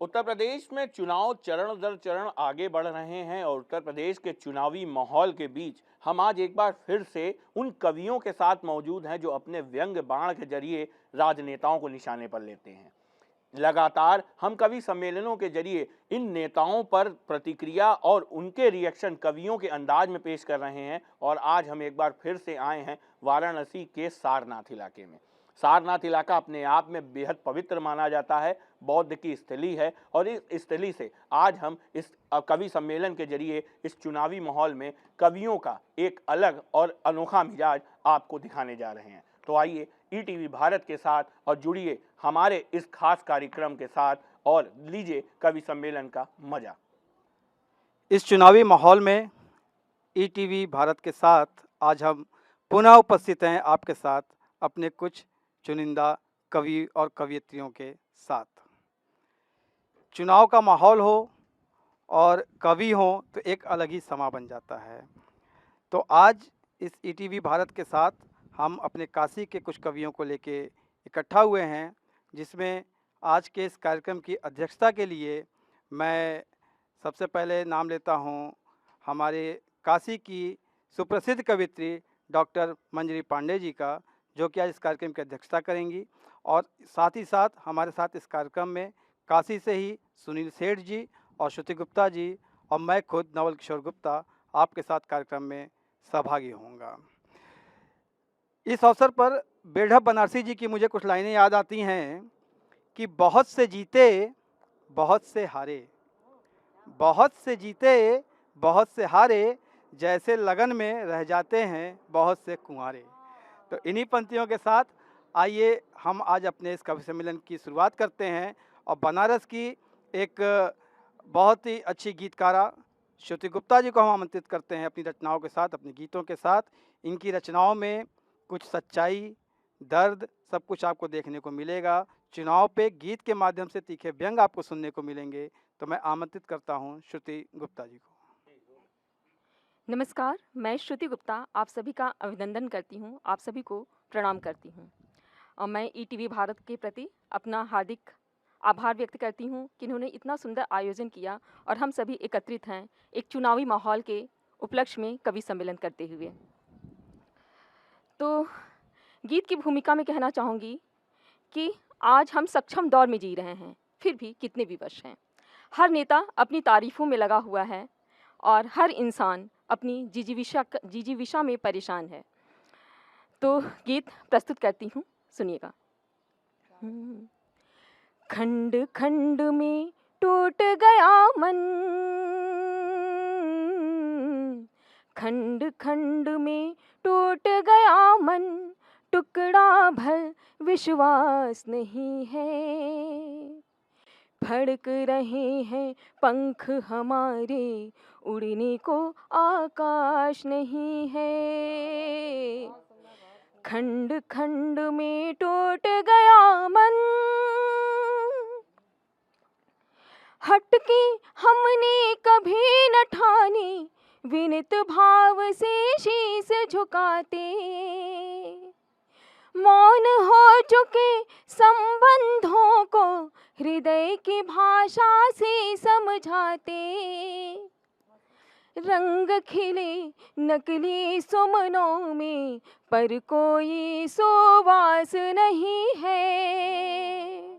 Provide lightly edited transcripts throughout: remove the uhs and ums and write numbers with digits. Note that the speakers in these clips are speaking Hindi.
उत्तर प्रदेश में चुनाव चरण दर चरण आगे बढ़ रहे हैं और उत्तर प्रदेश के चुनावी माहौल के बीच हम आज एक बार फिर से उन कवियों के साथ मौजूद हैं जो अपने व्यंग्य बाण के जरिए राजनेताओं को निशाने पर लेते हैं। लगातार हम कवि सम्मेलनों के जरिए इन नेताओं पर प्रतिक्रिया और उनके रिएक्शन कवियों के अंदाज में पेश कर रहे हैं और आज हम एक बार फिर से आए हैं वाराणसी के सारनाथ इलाके में। सारनाथ इलाका अपने आप में बेहद पवित्र माना जाता है, बौद्ध की स्थली है और इस स्थली से आज हम इस कवि सम्मेलन के जरिए इस चुनावी माहौल में कवियों का एक अलग और अनोखा मिजाज आपको दिखाने जा रहे हैं। तो आइए ईटीवी भारत के साथ और जुड़िए हमारे इस खास कार्यक्रम के साथ और लीजिए कवि सम्मेलन का मजा। इस चुनावी माहौल में ईटीवी भारत के साथ आज हम पुनः उपस्थित हैं आपके साथ अपने कुछ चुनिंदा कवि और कवयित्रियों के साथ। चुनाव का माहौल हो और कवि हो तो एक अलग ही समा बन जाता है। तो आज इस ईटीवी भारत के साथ हम अपने काशी के कुछ कवियों को लेके इकट्ठा हुए हैं, जिसमें आज के इस कार्यक्रम की अध्यक्षता के लिए मैं सबसे पहले नाम लेता हूं हमारे काशी की सुप्रसिद्ध कवियत्री डॉक्टर मंजरी पांडे जी का, जो कि आज इस कार्यक्रम की अध्यक्षता करेंगी। और साथ ही साथ हमारे साथ इस कार्यक्रम में काशी से ही सुनील सेठ जी और श्रुति गुप्ता जी और मैं खुद नवल किशोर गुप्ता आपके साथ कार्यक्रम में सहभागी होऊंगा। इस अवसर पर बेढप बनारसी जी की मुझे कुछ लाइनें याद आती हैं कि बहुत से जीते बहुत से हारे, बहुत से जीते बहुत से हारे, जैसे लगन में रह जाते हैं बहुत से कुंवारे। तो इन्हीं पंक्तियों के साथ आइए हम आज अपने इस कवि सम्मेलन की शुरुआत करते हैं और बनारस की एक बहुत ही अच्छी गीतकारा श्रुति गुप्ता जी को हम आमंत्रित करते हैं अपनी रचनाओं के साथ, अपने गीतों के साथ। इनकी रचनाओं में कुछ सच्चाई, दर्द, सब कुछ आपको देखने को मिलेगा। चुनाव पे गीत के माध्यम से तीखे व्यंग आपको सुनने को मिलेंगे। तो मैं आमंत्रित करता हूं श्रुति गुप्ता जी को। नमस्कार, मैं श्रुति गुप्ता आप सभी का अभिनंदन करती हूँ, आप सभी को प्रणाम करती हूँ और मैं ईटीवी भारत के प्रति अपना हार्दिक आभार व्यक्त करती हूँ कि इन्होंने इतना सुंदर आयोजन किया और हम सभी एकत्रित हैं एक चुनावी माहौल के उपलक्ष्य में कवि सम्मेलन करते हुए। तो गीत की भूमिका में कहना चाहूँगी कि आज हम सक्षम दौर में जी रहे हैं, फिर भी कितने विवश हैं। हर नेता अपनी तारीफ़ों में लगा हुआ है और हर इंसान अपनी जिजीविषा में परेशान है। तो गीत प्रस्तुत करती हूँ, सुनिएगा। खंड खंड में टूट गया मन, खंड खंड में टूट गया मन, टुकड़ा भर विश्वास नहीं है। फड़क रहे हैं पंख हमारे, उड़ने को आकाश नहीं है। खंड खंड में टूट गया मन, हटके हमने कभी न ठानी, विनित भाव से शीश झुकाते। मौन हो चुके संबंधों को हृदय की भाषा से समझाते। रंग खिले नकली सुमनों में, पर कोई सुवास नहीं है।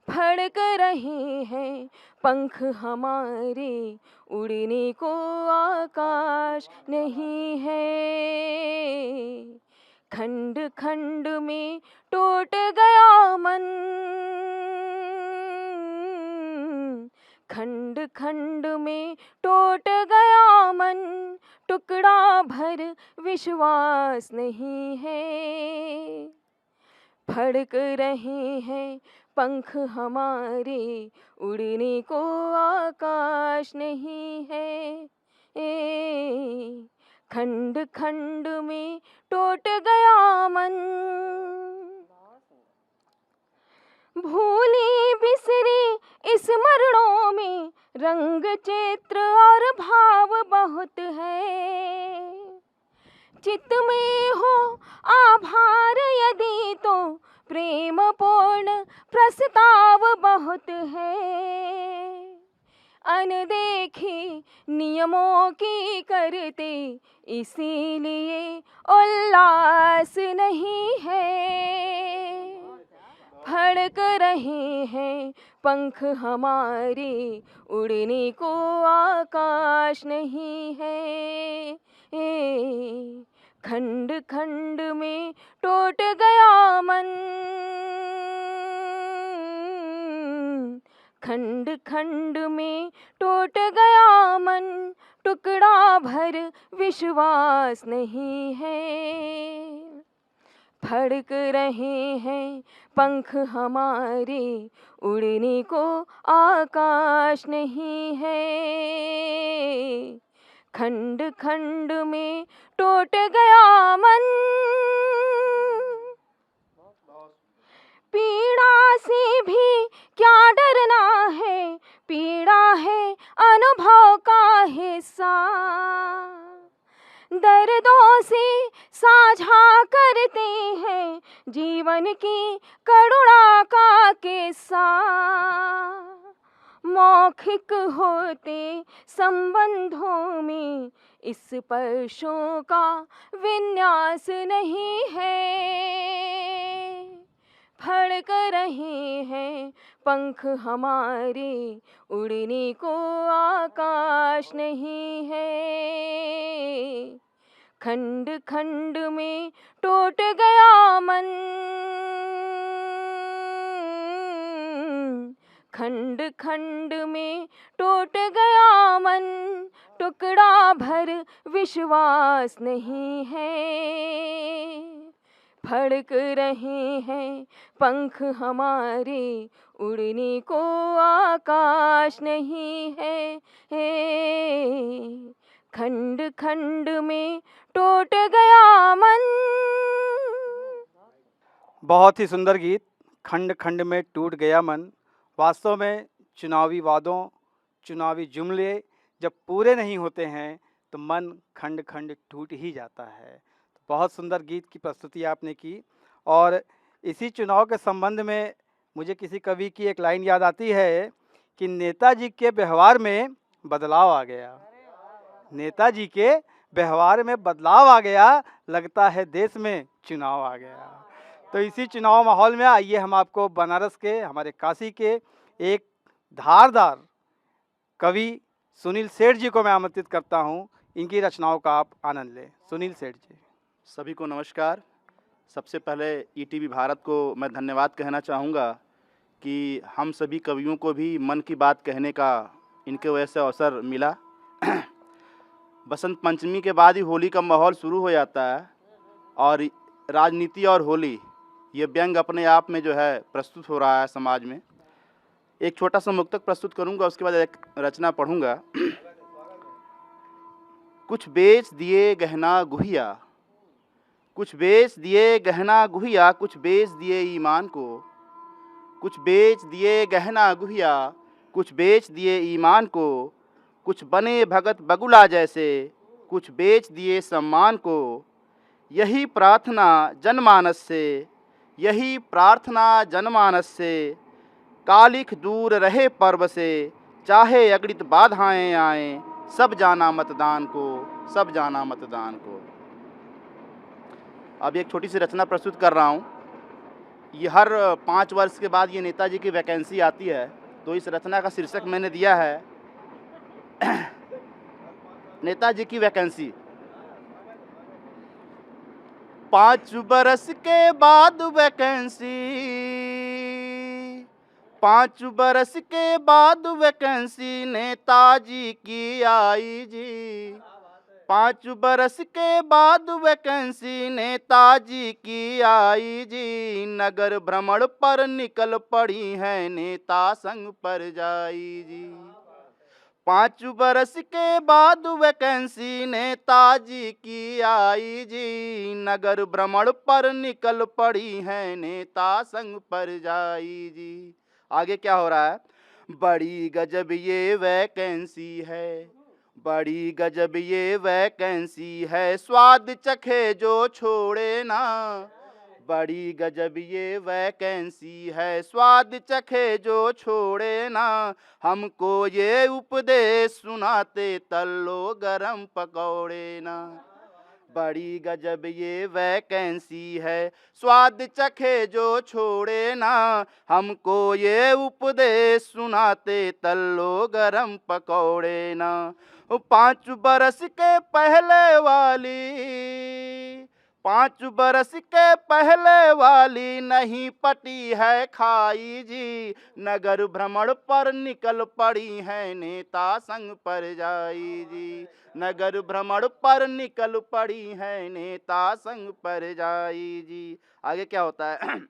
फड़क रहे हैं पंख हमारे, उड़ने को आकाश नहीं है। खंड खंड में टूट गया मन, खंड खंड में टूट गया मन, टुकड़ा भर विश्वास नहीं है। फड़क रहे हैं पंख हमारे, उड़ने को आकाश नहीं है। खंड खंड में टूट गया मन, भूली बिसरी स्मरणों में रंग चित्र और भाव बहुत है। चित्त में हो आभार यदि तो प्रेम पूर्ण प्रस्ताव बहुत है। नियमों की करते इसीलिए उल्लास नहीं है। फड़क रहे हैं पंख हमारे, उड़ने को आकाश नहीं है। खंड खंड में टूट गया मन, खंड खंड में टूट गया मन, टुकड़ा भर विश्वास नहीं है। फड़क रहे हैं पंख हमारे, उड़ने को आकाश नहीं है। खंड खंड में टूट गया मन, पीड़ा से भी क्या डरना है, पीड़ा है अनुभव का हिस्सा। दर्दों से साझा करते हैं जीवन की करुणा का किस्सा। मौखिक होते संबंधों में इस स्पर्शों का विन्यास नहीं है। फड़क रहे हैं पंख हमारे, उड़ने को आकाश नहीं है। खंड खंड में टूट गया मन, खंड खंड में टूट गया मन, टुकड़ा भर विश्वास नहीं है। फड़क रहे हैं पंख हमारे, उड़ने को आकाश नहीं है। खंड खंड में टूट गया मन। बहुत ही सुंदर गीत, खंड खंड में टूट गया मन। वास्तव में चुनावी वादों, चुनावी जुमले जब पूरे नहीं होते हैं तो मन खंड खंड टूट ही जाता है। बहुत सुंदर गीत की प्रस्तुति आपने की। और इसी चुनाव के संबंध में मुझे किसी कवि की एक लाइन याद आती है कि नेताजी के व्यवहार में बदलाव आ गया, नेताजी के व्यवहार में बदलाव आ गया, लगता है देश में चुनाव आ गया। तो इसी चुनाव माहौल में आइए हम आपको बनारस के, हमारे काशी के एक धारदार कवि सुनील सेठ जी को मैं आमंत्रित करता हूं। इनकी रचनाओं का आप आनंद लें। सुनील सेठ जी। सभी को नमस्कार। सबसे पहले ईटीवी भारत को मैं धन्यवाद कहना चाहूँगा कि हम सभी कवियों को भी मन की बात कहने का इनके वजह से अवसर मिला। बसंत पंचमी के बाद ही होली का माहौल शुरू हो जाता है और राजनीति और होली ये व्यंग अपने आप में जो है प्रस्तुत हो रहा है समाज में। एक छोटा सा मुक्तक प्रस्तुत करूँगा, उसके बाद एक रचना पढ़ूँगा। कुछ बेच दिए गहना गुहिया, कुछ बेच दिए गहना गुहिया, कुछ बेच दिए ईमान को, कुछ बेच दिए गहना गुहिया, कुछ बेच दिए ईमान को, कुछ बने भगत बगुला जैसे, कुछ बेच दिए सम्मान को। यही प्रार्थना जनमानस से, यही प्रार्थना जनमानस से, कालिख दूर रहे पर्व से, चाहे अगणित बाधाएं आएं, सब जाना मतदान को, सब जाना मतदान को। अब एक छोटी सी रचना प्रस्तुत कर रहा हूँ। ये हर 5 वर्ष के बाद ये नेताजी की वैकेंसी आती है, तो इस रचना का शीर्षक मैंने दिया है नेताजी की वैकेंसी। 5 बरस के बाद वैकेंसी, 5 बरस के बाद वैकेंसी नेताजी की आई जी। 5 बरस के बाद वैकेंसी नेताजी की आई जी। नगर भ्रमण पर निकल पड़ी है नेता संग पर जाई जी। 5 बरस के बाद वैकेंसी नेताजी की आई जी। नगर भ्रमण पर निकल पड़ी है नेता संग पर जाई जी। आगे क्या हो रहा है? बड़ी गजब ये वैकेंसी है, बड़ी गजब ये वैकेंसी है, स्वाद चखे जो छोड़े ना। बड़ी गजब ये वैकेंसी है, स्वाद चखे जो छोड़े ना। हमको ये उपदेश सुनाते, तल्लो गरम पकौड़े ना। बड़ी गजब ये वैकेंसी है, स्वाद चखे जो छोड़े ना। हमको ये उपदेश सुनाते, तल्लो गरम पकौड़े ना। 5 बरस के पहले वाली, 5 बरस के पहले वाली नहीं पटी है खाई जी। नगर भ्रमण पर निकल पड़ी है, नेता संग पर जाई जी। नगर भ्रमण पर निकल पड़ी है, नेता संग पर जाई जी। आगे क्या होता है?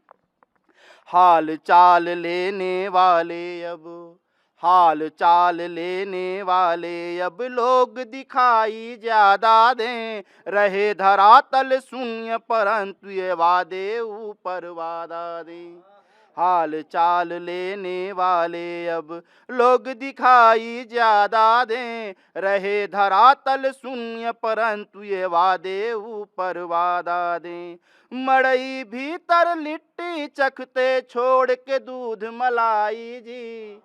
हाल चाल लेने वाले अब, हाल चाल लेने वाले अब लोग दिखाई ज्यादा दें। रहे धरातल शून्य परंतु ये वादे ऊपर वादा दें। हाल चाल लेने वाले अब लोग दिखाई ज्यादा दें। रहे धरातल शून्य परंतु ये वादे ऊपर वादा दें। मड़ई भीतर लिट्टी चखते, छोड़ के दूध मलाई जी।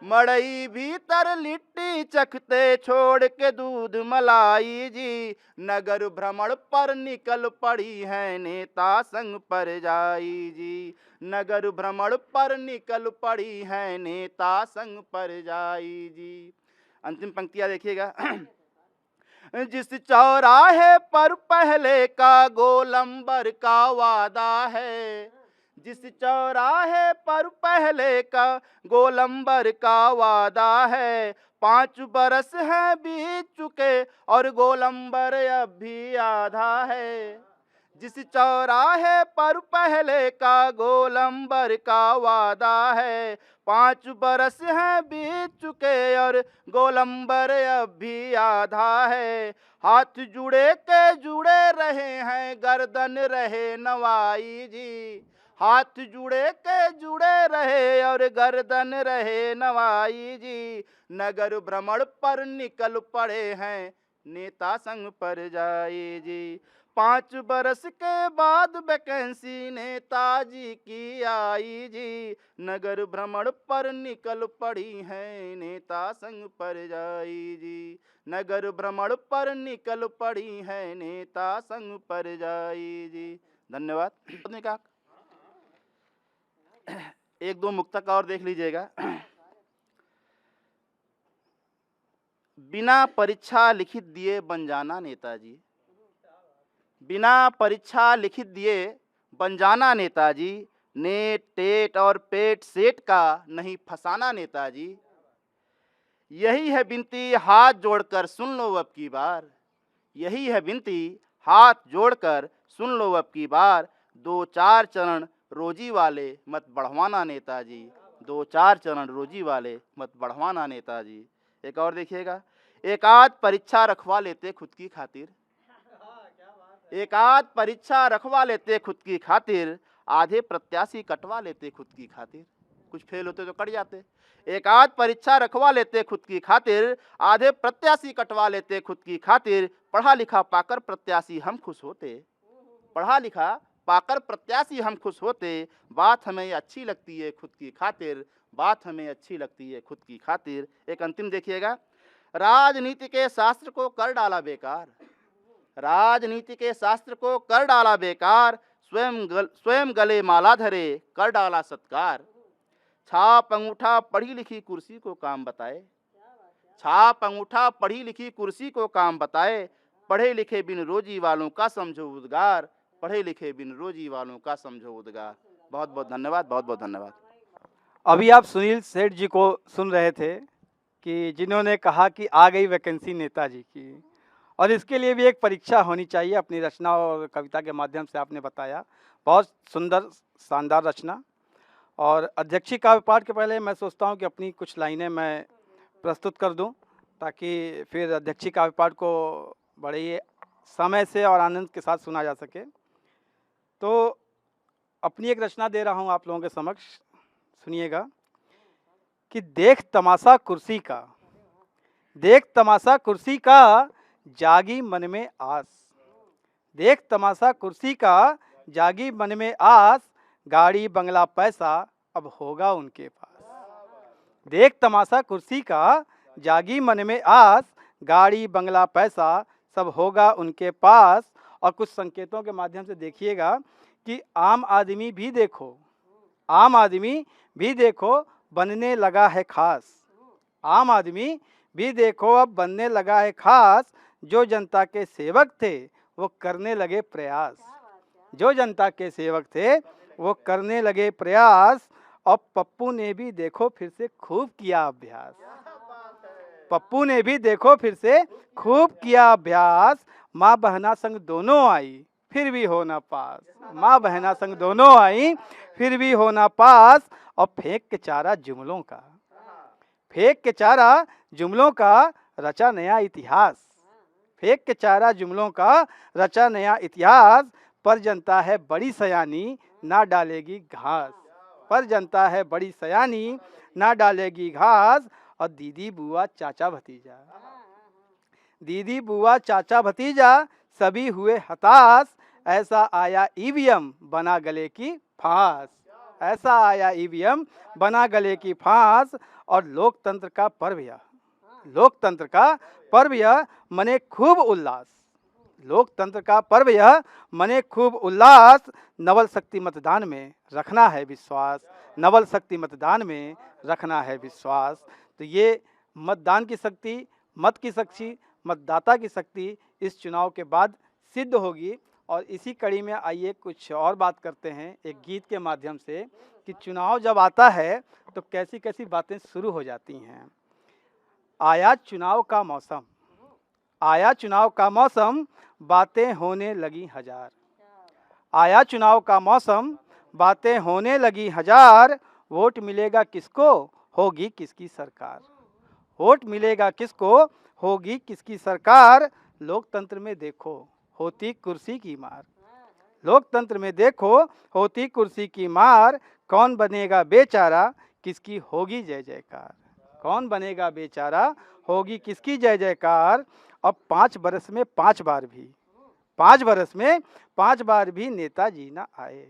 मड़ई भीतर लिट्टी चखते, छोड़ के दूध मलाई जी। नगर भ्रमण पर निकल पड़ी है, नेता संग पर जाई जी। नगर भ्रमण पर निकल पड़ी है, नेता संग पर जाई जी। अंतिम पंक्तियां देखिएगा। जिस चौराहे पर पहले का गोलंबर का वादा है, जिस चौराहे पर पहले का गोलंबर का वादा है। 5 बरस हैं बीत चुके और गोलंबर अब भी आधा है। जिस चौराहे पर पहले का गोलंबर का वादा है। 5 बरस हैं बीत चुके और गोलंबर अब भी आधा है। हाथ जुड़े के जुड़े रहे हैं, गर्दन रहे नवाई जी। हाथ जुड़े के जुड़े रहे और गर्दन रहे नवाई जी। नगर भ्रमण पर निकल पड़े हैं, नेता संग पर जाई जी। 5 बरस के बाद वैकेंसी नेताजी की आई जी। नगर भ्रमण पर निकल पड़ी है, नेता संग पर जाई जी। नगर भ्रमण पर निकल पड़ी है, नेता संग पर जाई जी। धन्यवाद। आपने कहा 1-2 मुक्तक और देख लीजिएगा। बिना परीक्षा लिखित दिए बन जाना नेताजी। बिना परीक्षा लिखित दिए बन जाना नेताजी। नेट टेट और पेट सेट का नहीं फंसाना नेताजी। यही है विनती हाथ जोड़कर सुन लो अब की बार। यही है विनती हाथ जोड़कर सुन लो अब की बार। 2-4 चरण रोजी वाले मत बढ़वाना नेताजी। 2-4 चरण रोजी वाले मत बढ़वाना नेताजी। एक और देखिएगा। एक आध परीक्षा रखवा लेते खुद की खातिर। एक आध परीक्षा रखवा लेते खुद की खातिर। आधे प्रत्याशी कटवा लेते खुद की खातिर। कुछ फेल होते तो कट जाते। एक आध परीक्षा रखवा लेते खुद की खातिर। आधे प्रत्याशी कटवा लेते खुद की खातिर। पढ़ा लिखा पाकर प्रत्याशी हम खुश होते। पढ़ा लिखा पाकर प्रत्याशी हम खुश होते। बात हमें अच्छी लगती है खुद की खातिर। बात हमें अच्छी लगती है खुद की खातिर। एक अंतिम देखिएगा। राजनीति के शास्त्र को कर डाला बेकार। राजनीति के शास्त्र को कर डाला बेकार। स्वयं गले माला धरे कर डाला सत्कार। छाप अंगूठा पढ़ी लिखी कुर्सी को काम बताए। छाप अंगूठा पढ़ी लिखी कुर्सी को काम बताए। पढ़े लिखे बिन रोजी वालों का समझो उद्गार। पढ़े लिखे बिन रोजी वालों का समझो उद्गार। बहुत बहुत धन्यवाद। बहुत बहुत धन्यवाद। अभी आप सुनील सेठ जी को सुन रहे थे कि जिन्होंने कहा कि आ गई वैकेंसी नेताजी की, और इसके लिए भी एक परीक्षा होनी चाहिए। अपनी रचना और कविता के माध्यम से आपने बताया। बहुत सुंदर शानदार रचना। और अध्यक्षी काव्य पाठ के पहले मैं सोचता हूं कि अपनी कुछ लाइनें मैं प्रस्तुत कर दूं, ताकि फिर अध्यक्षी काव्य पाठ को बड़े ही समय से और आनंद के साथ सुना जा सके। तो अपनी एक रचना दे रहा हूं आप लोगों के समक्ष, सुनिएगा कि देख तमाशा कुर्सी का, देख तमाशा कुर्सी का, जागी मन में आस। देख तमाशा कुर्सी का, जागी मन में आस, गाड़ी बंगला पैसा अब होगा उनके पास। देख तमाशा कुर्सी का, जागी मन में आस, गाड़ी बंगला पैसा सब होगा उनके पास। और कुछ संकेतों के माध्यम से देखिएगा कि आम आदमी भी देखो, आम आदमी भी देखो बनने लगा है खास। आम आदमी भी देखो अब बनने लगा है खास, जो जनता के सेवक थे वो करने लगे प्रयास। जो जनता के सेवक थे वो करने लगे प्रयास। और पप्पू ने भी देखो फिर से खूब किया अभ्यास। पप्पू ने भी देखो फिर से खूब किया अभ्यास। माँ बहना संग दोनों आई फिर भी हो ना पास। माँ बहना संग दोनों आई फिर भी हो ना पास। और फेंक के चारा जुमलों का, फेंक के चारा जुमलों का रचा नया इतिहास। फेंक के चारा जुमलों का रचा नया इतिहास। पर जनता है बड़ी सयानी ना डालेगी घास। पर जनता है बड़ी सयानी ना डालेगी घास। और दीदी बुआ चाचा भतीजा, दीदी बुआ चाचा भतीजा सभी हुए हताश। ऐसा आया ईवीएम बना गले की फांस। ऐसा आया ईवीएम बना गले की फांस। और लोकतंत्र का पर्व यह, लोकतंत्र का पर्व यह मने खूब उल्लास। लोकतंत्र का पर्व यह मने खूब उल्लास। नवल शक्ति मतदान में रखना है विश्वास। नवल शक्ति मतदान में रखना है विश्वास। तो ये मतदान की शक्ति, मत की शक्ति, मतदाता की शक्ति इस चुनाव के बाद सिद्ध होगी। और इसी कड़ी में आइए कुछ और बात करते हैं एक गीत के माध्यम से कि चुनाव जब आता है तो कैसी कैसी बातें शुरू हो जाती हैं। आया चुनाव का मौसम, आया चुनाव का मौसम, बातें होने लगी हजार। आया चुनाव का मौसम, बातें होने लगी हजार। वोट मिलेगा किसको, होगी किसकी सरकार। वोट मिलेगा किसको, होगी किसकी सरकार। लोकतंत्र में देखो होती कुर्सी की मार। लोकतंत्र में देखो होती कुर्सी की मार। कौन बनेगा बेचारा, किसकी होगी जय जयकार। कौन बनेगा बेचारा, होगी किसकी जय जयकार। अब 5 बरस में 5 बार भी, 5 बरस में 5 बार भी नेताजी ना आए।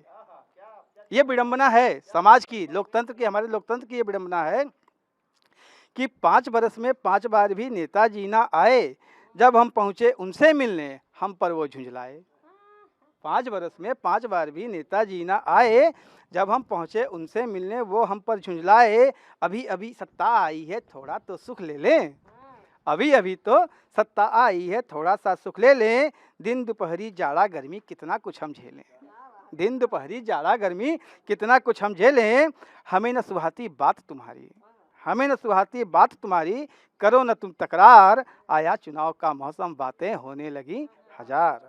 ये विडंबना है समाज की, लोकतंत्र की, हमारे लोकतंत्र की ये विडंबना है कि 5 बरस में 5 बार भी नेताजी ना आए। जब हम पहुँचे उनसे मिलने हम पर वो झुंझलाए। 5 बरस में 5 बार भी नेताजी ना आए। जब हम पहुँचे उनसे मिलने वो हम पर झुंझलाए। अभी अभी सत्ता आई है थोड़ा तो सुख ले लें। अभी अभी तो सत्ता आई है थोड़ा सा सुख ले लें। दिन दोपहरी जाड़ा गर्मी कितना कुछ हम झेलें। दिन दोपहरी जाड़ा गर्मी कितना कुछ हम झेलें। हमें न सुहाती बात तुम्हारी, हमें न सुहाती बात तुम्हारी। करो न तुम तकरार। आया चुनाव का मौसम, बातें होने लगी हजार।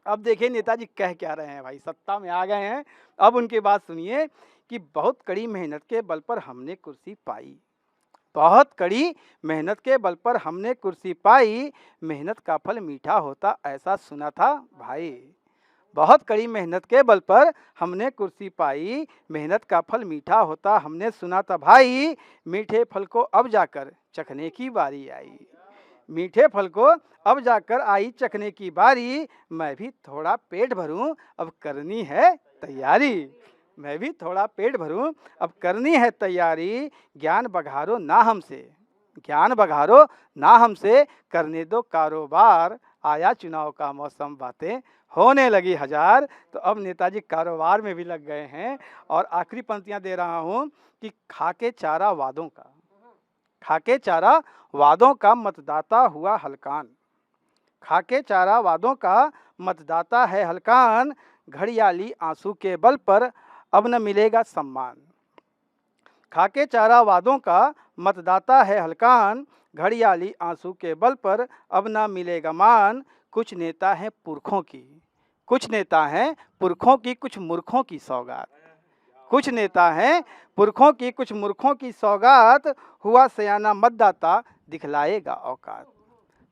अब देखिए नेताजी कह क्या रहे हैं भाई, सत्ता में आ गए हैं। अब उनकी बात सुनिए कि बहुत कड़ी मेहनत के बल पर हमने कुर्सी पाई। बहुत कड़ी मेहनत के बल पर हमने कुर्सी पाई। मेहनत का फल मीठा होता ऐसा सुना था भाई। बहुत कड़ी मेहनत के बल पर हमने कुर्सी पाई। मेहनत का फल मीठा होता हमने सुना था भाई। मीठे फल को अब जाकर चखने की बारी आई। मीठे फल को अब जाकर आई चखने की बारी। मैं भी थोड़ा पेट भरूं अब करनी है तैयारी। मैं भी थोड़ा पेट भरूं अब करनी है तैयारी। ज्ञान बघारो ना हमसे, ज्ञान बघारो ना हमसे, करने दो कारोबार। आया चुनाव का मौसम, बातें होने लगी हजार। तो अब नेताजी कारोबार में भी लग गए हैं। और आखिरी पंक्तियां दे रहा हूं कि खाके चारा वादों का, खाके चारा वादों का मतदाता हुआ हलकान। खाके चारा वादों का मतदाता है हलकान। घड़ियाली आंसू के बल पर अब न मिलेगा सम्मान। खाके चारा वादों का मतदाता है हलकान। घड़ियाली आंसू के बल पर अब न मिलेगा मान। कुछ नेता हैं पुरखों की, कुछ नेता हैं पुरखों की, कुछ मूर्खों की सौगात। कुछ नेता हैं पुरखों की, कुछ मूर्खों की सौगात। हुआ सयाना मतदाता दिखलाएगा औकात।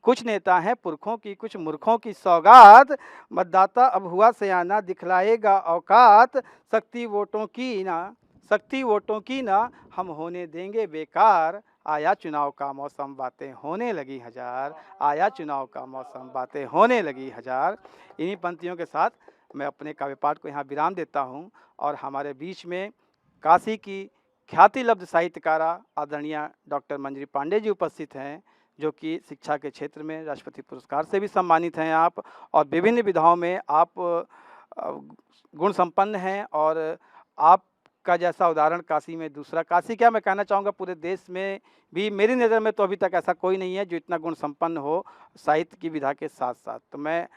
कुछ नेता हैं पुरखों की, कुछ मूर्खों की सौगात। मतदाता अब हुआ सयाना दिखलाएगा औकात। शक्ति वोटों की ना, शक्ति वोटों की ना हम होने देंगे बेकार। आया चुनाव का मौसम, बातें होने लगी हजार। आया चुनाव का मौसम, बातें होने लगी हजार। इन्हीं पंक्तियों के साथ मैं अपने काव्य पाठ को यहाँ विराम देता हूँ और हमारे बीच में काशी की ख्याति लब्ध साहित्यकारा आदरणीय डॉक्टर मंजरी पांडे जी उपस्थित हैं, जो कि शिक्षा के क्षेत्र में राष्ट्रपति पुरस्कार से भी सम्मानित हैं आप, और विभिन्न विधाओं में आप गुण संपन्न हैं। और आपका जैसा उदाहरण काशी में दूसरा, काशी क्या मैं कहना चाहूँगा पूरे देश में भी मेरी नज़र में तो अभी तक ऐसा कोई नहीं है जो इतना गुण संपन्न हो साहित्य की विधा के साथ साथ। तो मैं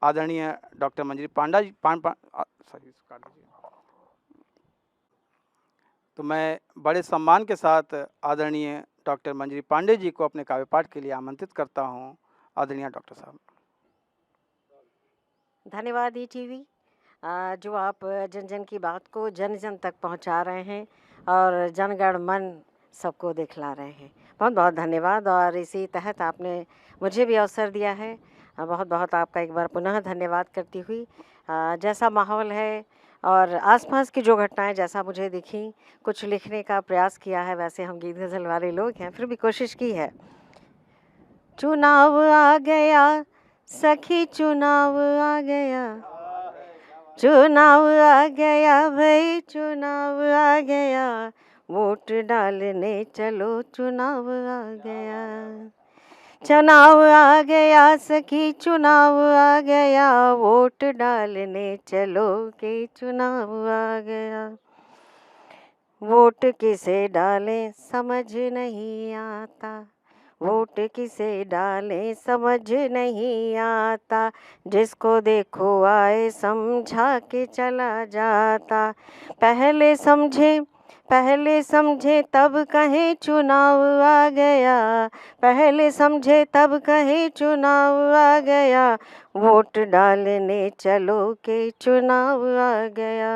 आदरणीय डॉक्टर मंजरी पांडा जी तो मैं बड़े सम्मान के साथ आदरणीय डॉक्टर मंजरी पांडे जी को अपने काव्य पाठ के लिए आमंत्रित करता हूं। आदरणीय डॉक्टर साहब। धन्यवाद ईटीवी, जो आप जन जन की बात को जन जन तक पहुंचा रहे हैं और जनगण मन सबको दिखला रहे हैं। बहुत बहुत धन्यवाद। और इसी तहत आपने मुझे भी अवसर दिया है, बहुत बहुत आपका एक बार पुनः धन्यवाद करती हुई। जैसा माहौल है और आसपास की जो घटनाएं जैसा मुझे दिखी, कुछ लिखने का प्रयास किया है। वैसे हम गीत गज़ल वाले लोग हैं, फिर भी कोशिश की है। चुनाव आ गया सखी, चुनाव आ गया, चुनाव आ गया भाई, चुनाव आ गया, वोट डालने चलो, चुनाव आ गया, चुनाव आ गया सखी, चुनाव आ गया, वोट डालने चलो के चुनाव आ गया। वोट किसे डालें समझ नहीं आता, वोट किसे डालें समझ नहीं आता, जिसको देखो आए समझा के चला जाता। पहले समझे तब कहें चुनाव आ गया, पहले समझे तब कहें चुनाव आ गया, वोट डालने चलो के चुनाव आ गया।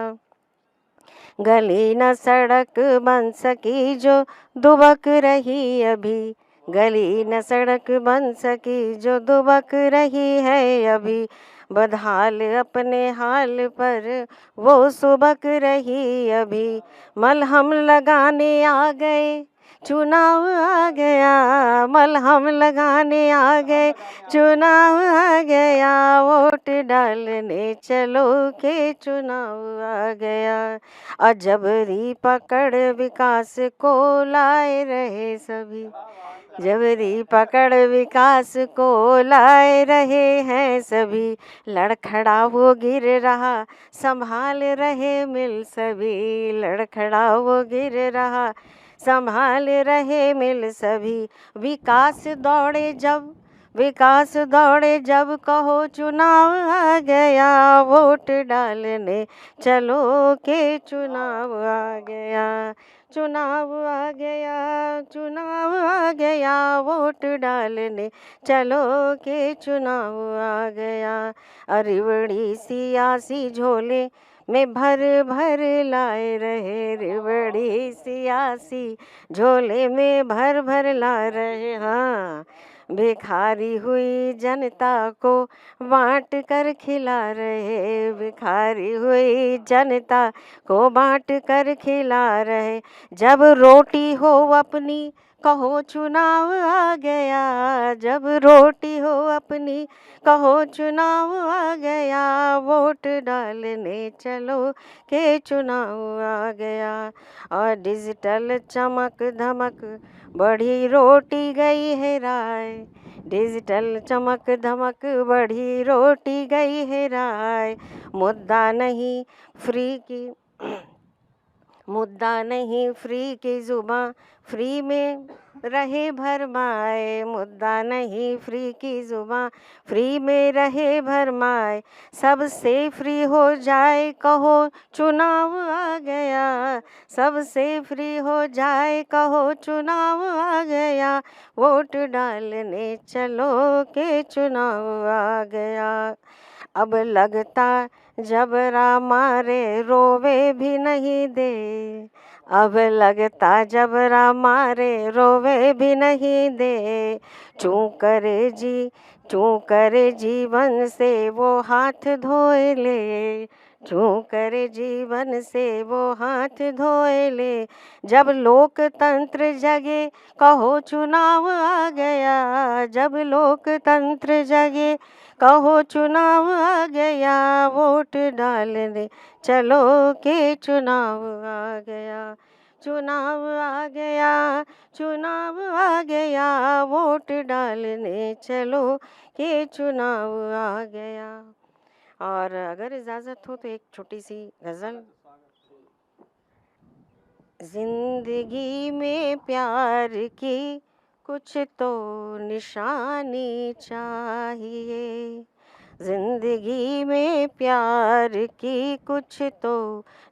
गली न सड़क बन सकी जो दुबक रही अभी, गली न सड़क बन सकी जो दुबक रही है अभी, बदहाल अपने हाल पर वो सुबक रही अभी। मलहम लगाने आ गए चुनाव आ गया, मलहम लगाने आ गए चुनाव आ गया, वोट डालने चलो के चुनाव आ गया। अजबरी पकड़ विकास को लाए रहे सभी, जबरी पकड़ विकास को लाए रहे हैं सभी, लड़खड़ा वो गिर रहा संभाल रहे मिल सभी, लड़खड़ा वो गिर रहा संभाल रहे मिल सभी। विकास दौड़े जब कहो चुनाव आ गया, वोट डालने चलो के चुनाव आ गया, चुनाव आ गया, चुनाव आ गया, वोट डालने चलो के चुनाव आ गया। अरिवड़ी सियासी झोले में भर भर लाए रहे, रिवड़ी सियासी झोले में भर भर ला रहे। हाँ, भिखारी हुई जनता को बांट कर खिला रहे, भिखारी हुई जनता को बांट कर खिला रहे। जब रोटी हो अपनी कहो चुनाव आ गया, जब रोटी हो अपनी कहो चुनाव आ गया, वोट डालने चलो के चुनाव आ गया। और डिजिटल चमक धमक बढ़ी रोटी गई है राय, डिजिटल चमक धमक बढ़ी रोटी गई है राय। मुद्दा नहीं फ्री की जुबां फ्री में रहे भरमाए, मुद्दा नहीं फ्री की जुबां फ्री में रहे भरमाए। सबसे फ्री हो जाए कहो चुनाव आ गया, सबसे फ्री हो जाए कहो चुनाव आ गया, वोट डालने चलो के चुनाव आ गया। अब लगता जबरा मारे रोवे भी नहीं दे, अब लगता जबरा मारे रोवे भी नहीं दे। चूं करे जीवन से वो हाथ धोए ले, छू कर जीवन से वो हाथ धोए ले। जब लोकतंत्र जगे कहो चुनाव आ गया, जब लोकतंत्र जगे कहो चुनाव आ गया, वोट डालने चलो के चुनाव आ गया, चुनाव आ गया, चुनाव आ गया, वोट डालने चलो के चुनाव आ गया। और अगर इजाज़त हो तो एक छोटी सी गज़ल। जिंदगी में प्यार की कुछ तो निशानी चाहिए, जिंदगी में प्यार की कुछ तो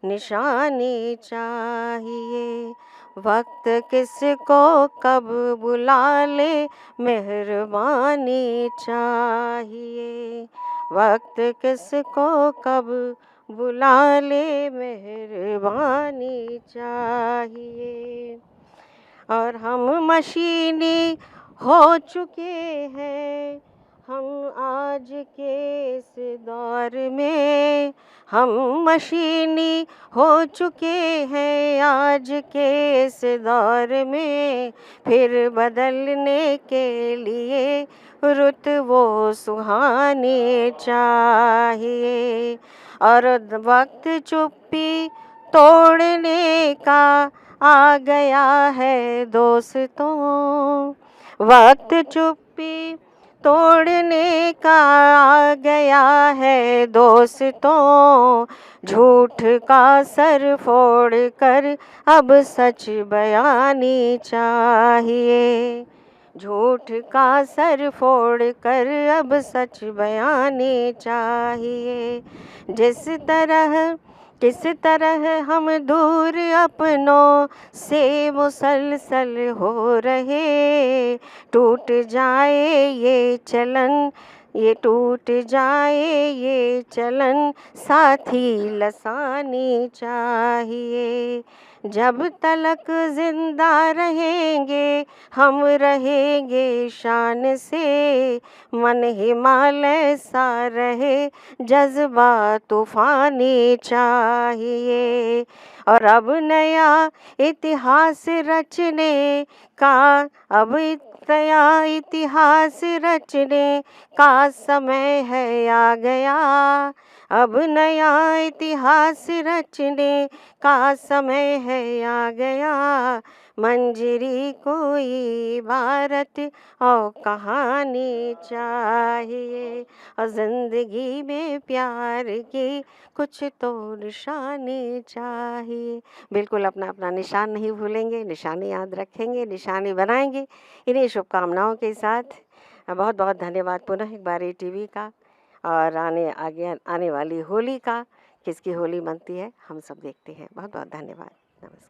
निशानी चाहिए। वक्त किसको कब बुला ले मेहरबानी चाहिए, वक्त किसको कब बुला ले मेहरबानी चाहिए। और हम मशीनी हो चुके हैं, हम आज के इस दौर में, हम मशीनी हो चुके हैं आज के इस दौर में। फिर बदलने के लिए रुत वो सुहानी चाहिए। और वक्त चुप्पी तोड़ने का आ गया है दोस्तों, वक्त चुप्पी तोड़ने का आ गया है दोस्तों। झूठ का सर फोड़ कर अब सच बयानी चाहिए, झूठ का सर फोड़ कर अब सच बयानी चाहिए। किस तरह हम दूर अपनों से मुसलसल हो रहे, टूट जाए ये चलन, ये टूट जाए ये चलन, साथी लसानी चाहिए। जब तलक जिंदा रहेंगे हम रहेंगे शान से, मन हिमालय सा रहे जज्बा तूफानी चाहिए। और अब नया इतिहास रचने का, अब नया इतिहास रचने का समय है आ गया, अब नया इतिहास रचने का समय है आ गया। मंजरी कोई भारत और कहानी चाहिए, और जिंदगी में प्यार की कुछ तो निशानी चाहिए। बिल्कुल अपना अपना निशान नहीं भूलेंगे, निशानी याद रखेंगे, निशानी बनाएंगे। इन्हीं शुभकामनाओं के साथ बहुत बहुत धन्यवाद पुनः एक बार टीवी का, और आने वाली होली का, किसकी होली मनती है हम सब देखते हैं। बहुत बहुत धन्यवाद, नमस्कार।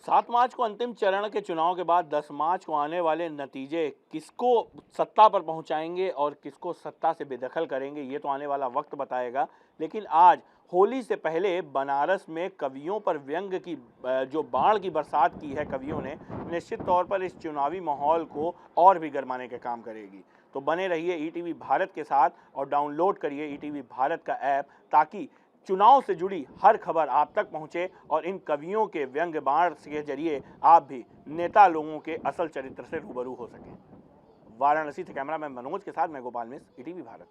7 मार्च को अंतिम चरण के चुनाव के बाद 10 मार्च को आने वाले नतीजे किसको सत्ता पर पहुंचाएंगे और किसको सत्ता से बेदखल करेंगे, ये तो आने वाला वक्त बताएगा। लेकिन आज होली से पहले बनारस में कवियों पर व्यंग की जो बाढ़ की बरसात की है कवियों ने, निश्चित तौर पर इस चुनावी माहौल को और भी गरमाने का काम करेगी। तो बने रहिए ईटीवी भारत के साथ और डाउनलोड करिए ईटीवी भारत का ऐप, ताकि चुनाव से जुड़ी हर खबर आप तक पहुंचे और इन कवियों के व्यंग बाण के जरिए आप भी नेता लोगों के असल चरित्र से रूबरू हो सकें। वाराणसी से कैमरामैन मनोज के साथ मैं गोपाल मिश्र, ईटीवी भारत।